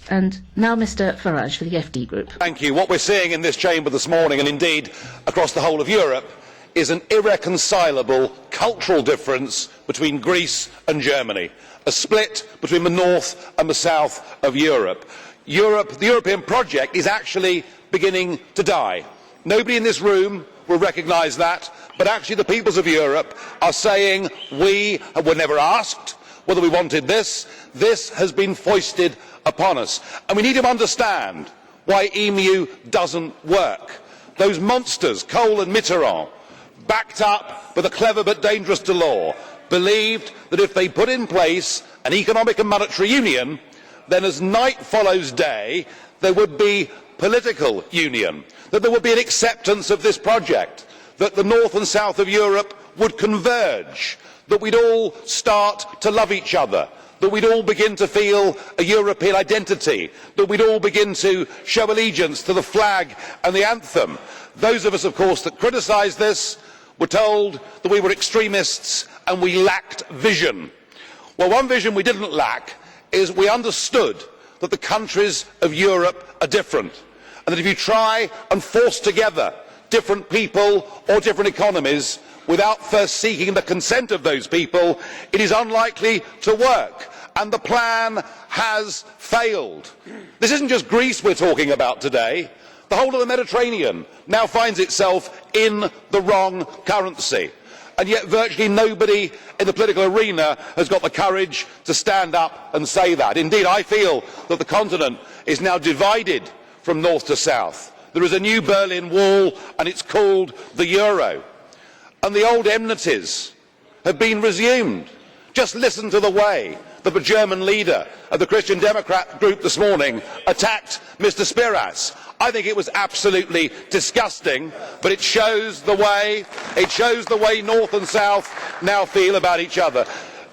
And now Mr. Farage for the FD Group. Thank you. What we're seeing in this chamber this morning, and indeed across the whole of Europe, is an irreconcilable cultural difference between Greece and Germany, a split between the north and the south of Europe. The European project is actually beginning to die. Nobody in this room will recognise that, but actually the peoples of Europe are saying we were never asked whether we wanted this. This has been foisted upon us. And we need to understand why EMU doesn't work. Those monsters, Kohl and Mitterrand, backed up with a clever but dangerous Delors, believed that if they put in place an economic and monetary union, then as night follows day, there would be political union, that there would be an acceptance of this project, that the north and south of Europe would converge, that we'd all start to love each other, that we'd all begin to feel a European identity, that we'd all begin to show allegiance to the flag and the anthem. Those of us, of course, that criticised this were told that we were extremists and we lacked vision. Well, one vision we didn't lack is we understood that the countries of Europe are different, and that if you try and force together different people or different economies without first seeking the consent of those people, it is unlikely to work. And the plan has failed. This isn't just Greece we're talking about today. The whole of the Mediterranean now finds itself in the wrong currency. And yet virtually nobody in the political arena has got the courage to stand up and say that. Indeed, I feel that the continent is now divided from north to south. There is a new Berlin Wall, and it's called the euro. And the old enmities have been resumed. Just listen to the way that the German leader of the Christian Democrat group this morning attacked Mr. Spiras. I think it was absolutely disgusting, but it shows the way north and south now feel about each other.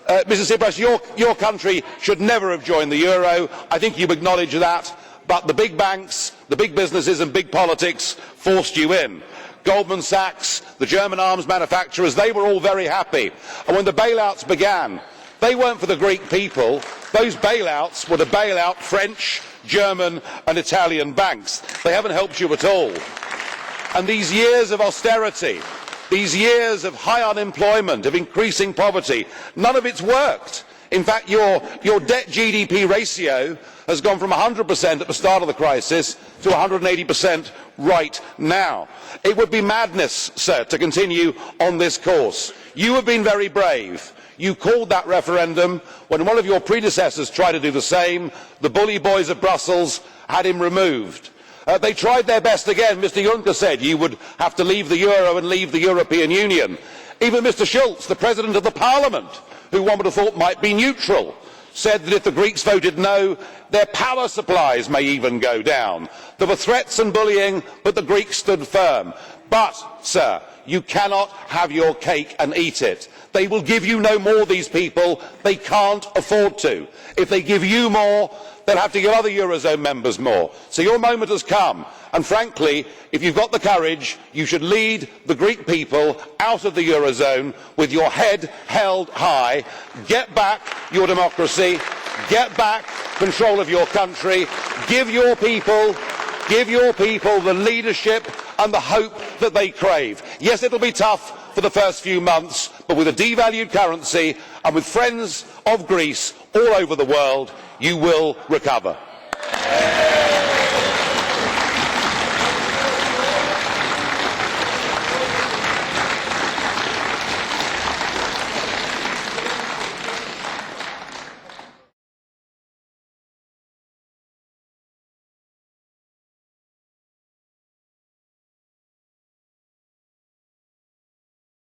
Mr. Tsipras, your country should never have joined the euro. I think you acknowledge that, but the big banks, the big businesses and big politics forced you in. Goldman Sachs, the German arms manufacturers, they were all very happy. And when the bailouts began, they weren't for the Greek people. Those bailouts were to bail out French, German and Italian banks. They haven't helped you at all. And these years of austerity, these years of high unemployment, of increasing poverty, none of it's worked. In fact, your debt GDP ratio has gone from 100% at the start of the crisis to 180% right now. It would be madness, sir, to continue on this course. You have been very brave. You called that referendum. When one of your predecessors tried to do the same, the bully boys of Brussels had him removed. They tried their best again. Mr. Juncker said you would have to leave the euro and leave the European Union. Even Mr. Schulz, the President of the Parliament, who one would have thought might be neutral, said that if the Greeks voted no, their power supplies may even go down. There were threats and bullying, but the Greeks stood firm. But, sir, you cannot have your cake and eat it. They will give you no more, these people. They can't afford to. If they give you more, they'll have to give other Eurozone members more. So your moment has come. And frankly, if you've got the courage, you should lead the Greek people out of the Eurozone with your head held high. Get back your democracy. Get back control of your country. Give your people the leadership and the hope that they crave. Yes, it'll be tough for the first few months, but with a devalued currency and with friends of Greece all over the world, you will recover.